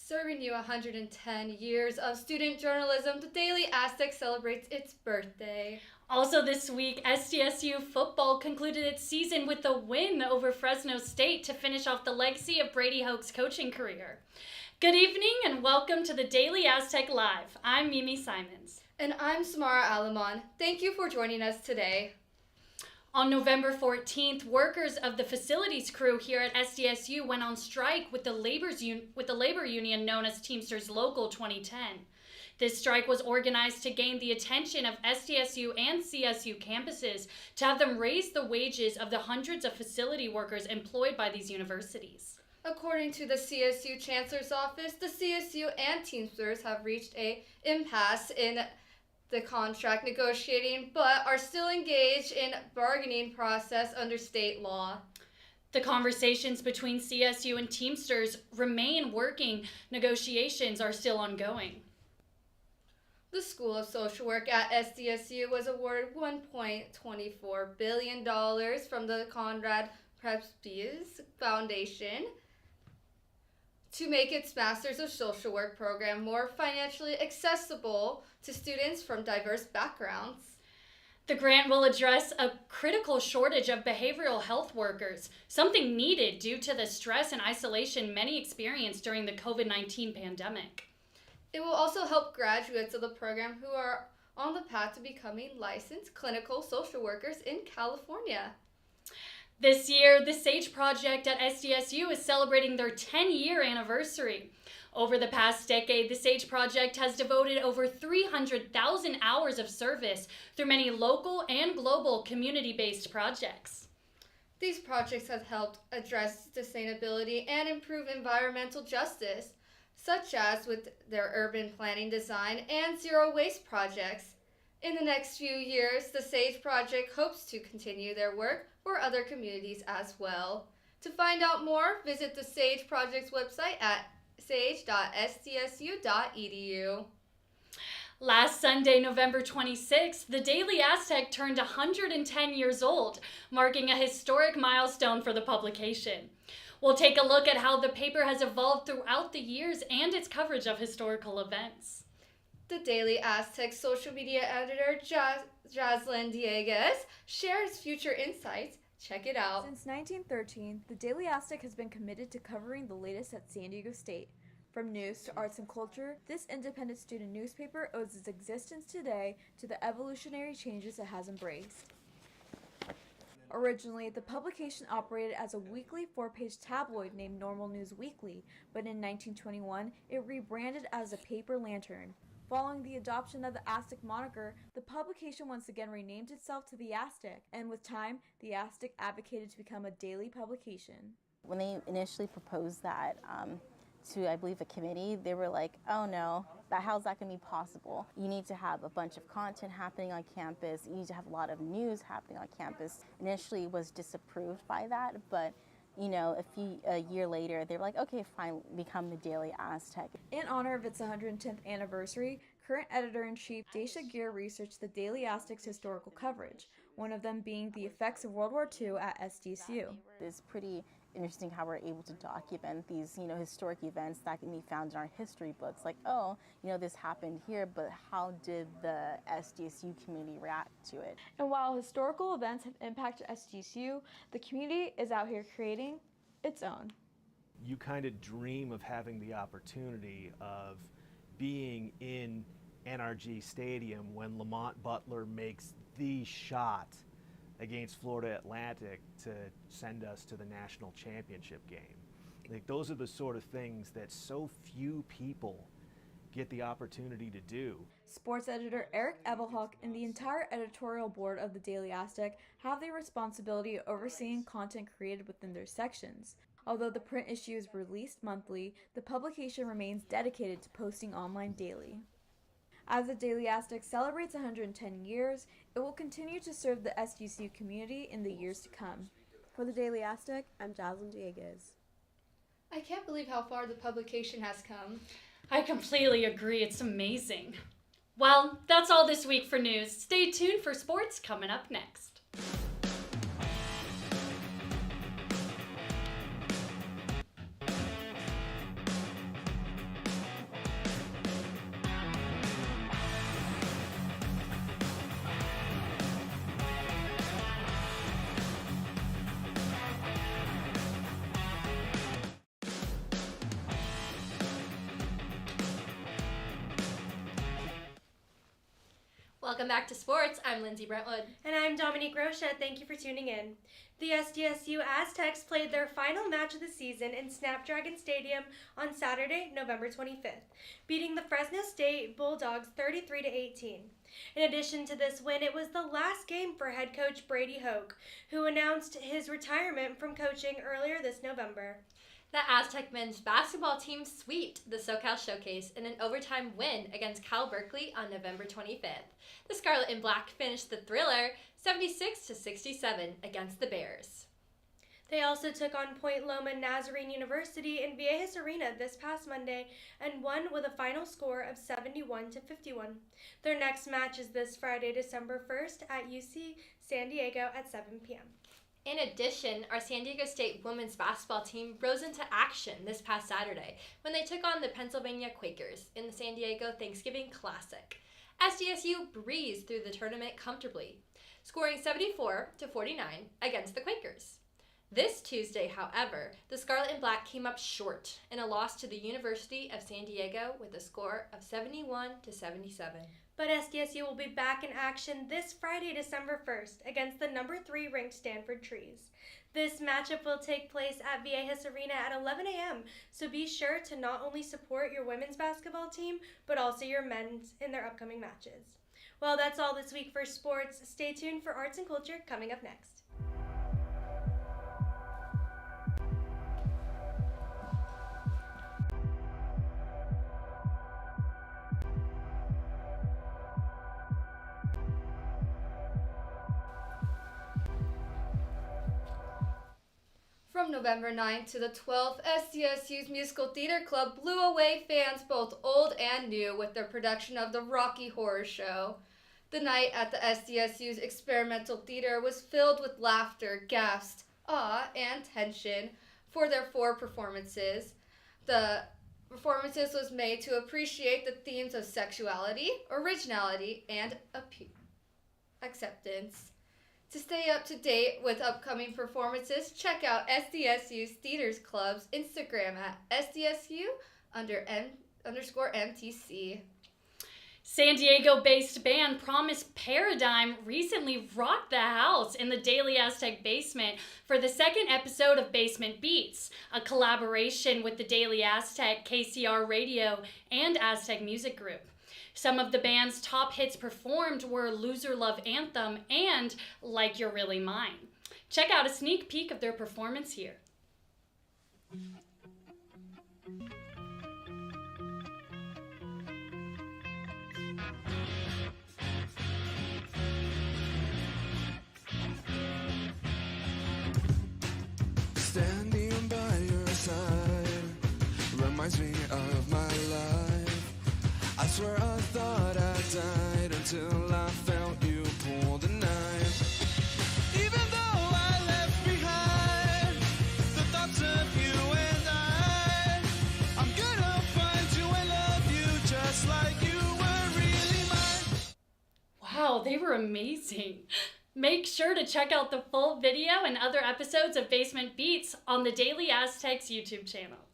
Serving you 110 years of student journalism, the Daily Aztec celebrates its birthday. Also this week, SDSU football concluded its season with a win over Fresno State to finish off the legacy of Brady Hoke's coaching career. Good evening and welcome to the Daily Aztec Live. I'm Mimi Simons. And I'm Xamara Aleman. Thank you for joining us today. On November 14th, workers of the facilities crew here at SDSU went on strike with the labor union known as Teamsters Local 2010. This strike was organized to gain the attention of SDSU and CSU campuses to have them raise the wages of the hundreds of facility workers employed by these universities. According to the CSU Chancellor's Office, the CSU and Teamsters have reached an impasse in the contract negotiating, but are still engaged in bargaining process under state law. The conversations between CSU and Teamsters remain working. Negotiations are still ongoing. The School of Social Work at SDSU was awarded $1.24 billion from the Conrad Presby's Foundation to make its Masters of Social Work program more financially accessible to students from diverse backgrounds. The grant will address a critical shortage of behavioral health workers, something needed due to the stress and isolation many experienced during the COVID-19 pandemic. It will also help graduates of the program who are on the path to becoming licensed clinical social workers in California. This year, the SAGE project at SDSU is celebrating their 10-year anniversary. Over the past decade, the SAGE project has devoted over 300,000 hours of service through many local and global community-based projects. These projects have helped address sustainability and improve environmental justice, such as with their urban planning design and zero waste projects. In the next few years, the SAGE project hopes to continue their work for other communities as well. To find out more, visit the SAGE project's website at sage.sdsu.edu. Last Sunday, November 26th, the Daily Aztec turned 110 years old, marking a historic milestone for the publication. We'll take a look at how the paper has evolved throughout the years and its coverage of historical events. The Daily Aztec social media editor, Jaslyn Dieguez, shares future insights. Check it out. Since 1913, the Daily Aztec has been committed to covering the latest at San Diego State. From news to arts and culture, this independent student newspaper owes its existence today to the evolutionary changes it has embraced. Originally, the publication operated as a weekly 4-page tabloid named Normal News Weekly, but in 1921, it rebranded as a paper lantern. Following the adoption of the Aztec moniker, the publication once again renamed itself to the Aztec, and with time, the Aztec advocated to become a daily publication. When they initially proposed that to, I believe, a committee, they were like, oh no, how's that going to be possible? You need to have a bunch of content happening on campus, you need to have a lot of news happening on campus. Initially, it was disapproved by that, but a year later, they were like, okay, fine, become the Daily Aztec. In honor of its 110th anniversary, current editor-in-chief Daisha Gear researched the Daily Aztec's historical coverage, one of them being the effects of World War II at SDSU. It's pretty interesting how we're able to document these, historic events that can be found in our history books. Like, this happened here, but how did the SDSU community react to it? And while historical events have impacted SDSU, the community is out here creating its own. You kind of dream of having the opportunity of being in NRG Stadium when Lamont Butler makes the shot against Florida Atlantic to send us to the national championship game. Like, those are the sort of things that so few people get the opportunity to do. Sports editor Eric Ebelhawk and the entire editorial board of the Daily Aztec have the responsibility of overseeing content created within their sections. Although the print issue is released monthly, the publication remains dedicated to posting online daily. As the Daily Aztec celebrates 110 years, it will continue to serve the SDSU community in the years to come. For the Daily Aztec, I'm Jaslyn Dieguez. I can't believe how far the publication has come. I completely agree. It's amazing. Well, that's all this week for news. Stay tuned for sports coming up next. Welcome back to sports. I'm Lindsey Brintwood. And I'm Dominique Rocha. Thank you for tuning in. The SDSU Aztecs played their final match of the season in Snapdragon Stadium on Saturday, November 25th, beating the Fresno State Bulldogs 33-18. In addition to this win, it was the last game for head coach Brady Hoke, who announced his retirement from coaching earlier this November. The Aztec men's basketball team swept the SoCal Showcase in an overtime win against Cal Berkeley on November 25th. The Scarlet and Black finished the thriller 76-67 against the Bears. They also took on Point Loma Nazarene University in Viejas Arena this past Monday and won with a final score of 71-51. Their next match is this Friday, December 1st at UC San Diego at 7 p.m. In addition, our San Diego State women's basketball team rose into action this past Saturday when they took on the Pennsylvania Quakers in the San Diego Thanksgiving Classic. SDSU breezed through the tournament comfortably, scoring 74-49 against the Quakers. This Tuesday, however, the Scarlet and Black came up short in a loss to the University of San Diego with a score of 71-77. But SDSU will be back in action this Friday, December 1st, against the number 3 ranked Stanford Trees. This matchup will take place at Viejas Arena at 11 a.m., so be sure to not only support your women's basketball team, but also your men's in their upcoming matches. Well, that's all this week for sports. Stay tuned for arts and culture coming up next. From November 9th to the 12th, SDSU's Musical Theater Club blew away fans both old and new with their production of the Rocky Horror Show. The night at the SDSU's Experimental Theater was filled with laughter, gasps, awe, and tension for their 4 performances. The performances was made to appreciate the themes of sexuality, originality, and acceptance. To stay up to date with upcoming performances, check out SDSU's Theaters Club's Instagram at SDSU_MTC. San Diego-based band Promise Paradigm recently rocked the house in the Daily Aztec basement for the second episode of Basement Beats, a collaboration with the Daily Aztec, KCR Radio, and Aztec Music Group. Some of the band's top hits performed were Loser Love Anthem and Like You're Really Mine. Check out a sneak peek of their performance here. Standing by your side reminds me of my life. I swear I thought I died until I felt you pull the knife. Even though I left behind the thoughts of you and I'm gonna find you and love you just like you were really mine. Wow, they were amazing. Make sure to check out the full video and other episodes of Basement Beats on the Daily Aztecs YouTube channel.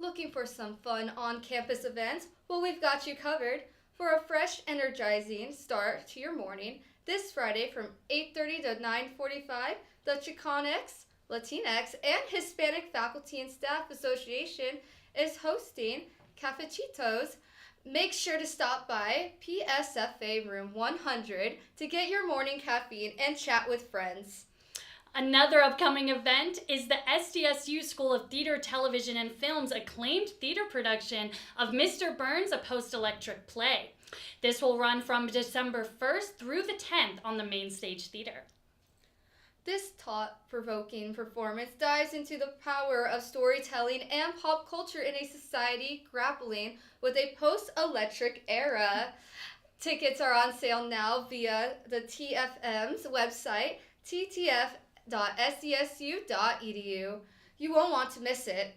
Looking for some fun on-campus events? Well, we've got you covered. For a fresh, energizing start to your morning, this Friday from 8:30 to 9:45, the Chicanx, Latinx, and Hispanic Faculty and Staff Association is hosting Cafecitos. Make sure to stop by PSFA Room 100 to get your morning caffeine and chat with friends. Another upcoming event is the SDSU School of Theater, Television, and Film's acclaimed theater production of Mr. Burns, a post-electric play. This will run from December 1st through the 10th on the Main Stage Theater. This thought-provoking performance dives into the power of storytelling and pop culture in a society grappling with a post-electric era. Tickets are on sale now via the TFM's website, ttf.sdsu.edu. You won't want to miss it.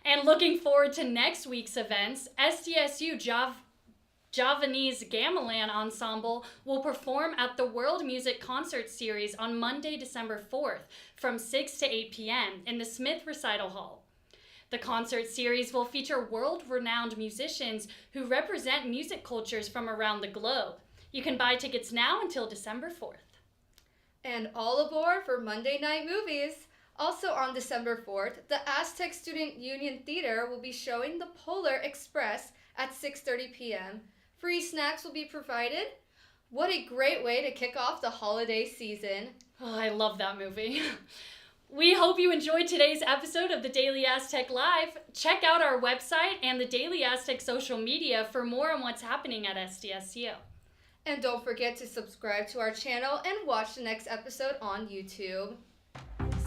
And looking forward to next week's events, SDSU Javanese Gamelan Ensemble will perform at the World Music Concert Series on Monday, December 4th from 6 to 8 p.m. in the Smith Recital Hall. The concert series will feature world-renowned musicians who represent music cultures from around the globe. You can buy tickets now until December 4th. And all aboard for Monday Night Movies. Also on December 4th, the Aztec Student Union Theater will be showing The Polar Express at 6:30 p.m. Free snacks will be provided. What a great way to kick off the holiday season. Oh, I love that movie. We hope you enjoyed today's episode of the Daily Aztec Live. Check out our website and the Daily Aztec social media for more on what's happening at SDSU. And don't forget to subscribe to our channel and watch the next episode on YouTube.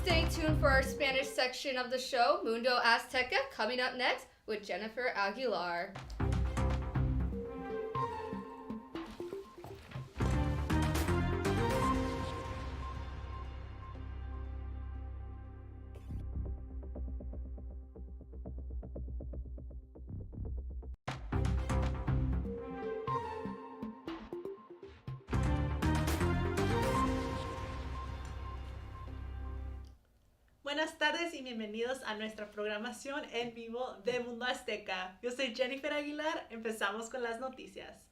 Stay tuned for our Spanish section of the show, Mundo Azteca, coming up next with Jennifer Aguilar. Buenas tardes y bienvenidos a nuestra programación en vivo de Mundo Azteca. Yo soy Jennifer Aguilar, empezamos con las noticias.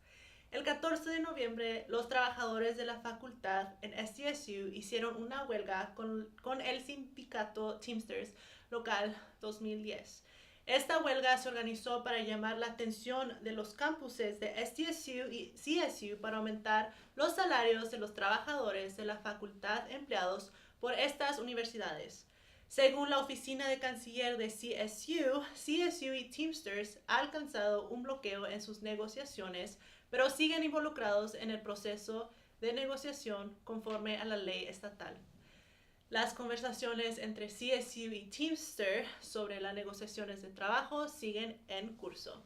El 14 de noviembre, los trabajadores de la facultad en SDSU hicieron una huelga con el sindicato Teamsters local 2010. Esta huelga se organizó para llamar la atención de los campuses de SDSU y CSU para aumentar los salarios de los trabajadores de la facultad empleados por estas universidades. Según la oficina de canciller de CSU y Teamsters ha alcanzado un bloqueo en sus negociaciones, pero siguen involucrados en el proceso de negociación conforme a la ley estatal. Las conversaciones entre CSU y Teamsters sobre las negociaciones de trabajo siguen en curso.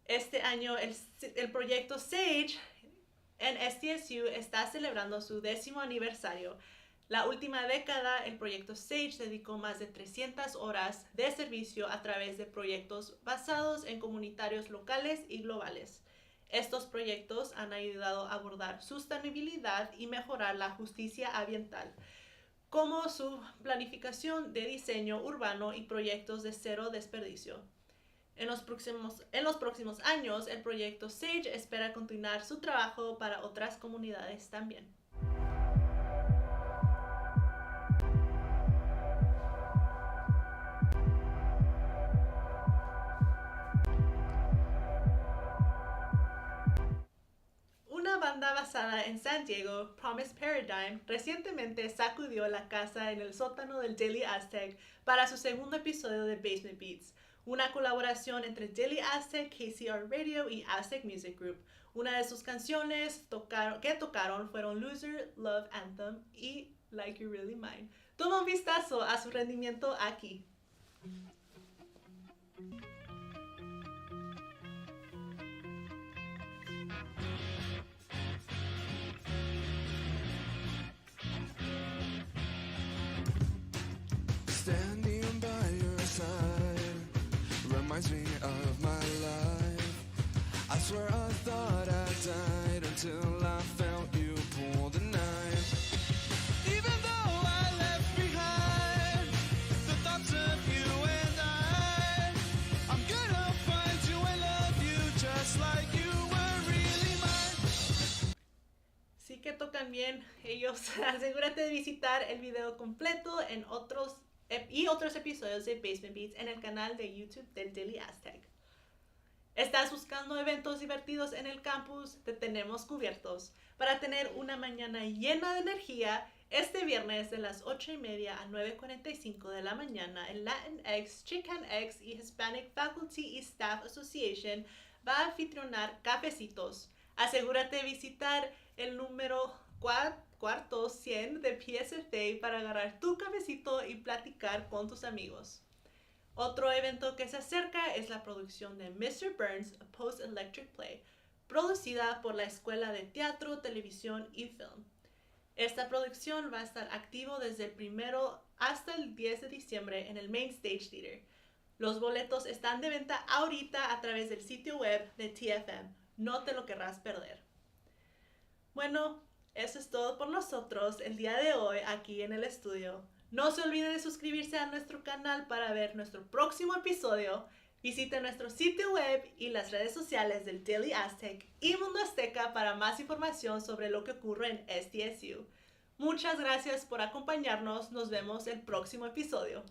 Este año el proyecto SAGE en SDSU está celebrando su 10º aniversario. La última década, el proyecto SAGE dedicó más de 300 horas de servicio a través de proyectos basados en comunitarios locales y globales. Estos proyectos han ayudado a abordar sostenibilidad y mejorar la justicia ambiental, como su planificación de diseño urbano y proyectos de cero desperdicio. En los próximos años, el proyecto SAGE espera continuar su trabajo para otras comunidades también. Una banda basada en San Diego, Promise Paradigm, recientemente sacudió la casa en el sótano del Daily Aztec para su segundo episodio de Basement Beats, una colaboración entre Daily Aztec, KCR Radio y Aztec Music Group. Una de sus canciones que tocaron fueron Loser, Love Anthem y Like You Really Mine. Toma un vistazo a su rendimiento aquí. Standing by your side reminds me of my life. I swear I thought I died until I felt you pull the knife. Even though I left behind the thoughts of you and I'm gonna find you and love you just like you were really mine. Sí que tocan bien ellos. Asegúrate de visitar el video completo en otros episodios de Basement Beats en el canal de YouTube del Daily Aztec. ¿Estás buscando eventos divertidos en el campus? Te tenemos cubiertos. Para tener una mañana llena de energía, este viernes de las 8:30 a 9:45 de la mañana, el Latinx, Chicanx y Hispanic Faculty y Staff Association va a anfitrionar cafecitos. Asegúrate de visitar el número 400 de PSFA para agarrar tu cafecito y platicar con tus amigos. Otro evento que se acerca es la producción de Mr. Burns, a Post-Electric Play, producida por la Escuela de Teatro, Televisión y Film. Esta producción va a estar activo desde el 1 hasta el 10 de diciembre en el Main Stage Theater. Los boletos están de venta ahorita a través del sitio web de TFM. No te lo querrás perder. Bueno, eso es todo por nosotros el día de hoy aquí en el estudio. No se olviden de suscribirse a nuestro canal para ver nuestro próximo episodio. Visite nuestro sitio web y las redes sociales del Daily Aztec y Mundo Azteca para más información sobre lo que ocurre en SDSU. Muchas gracias por acompañarnos. Nos vemos el próximo episodio.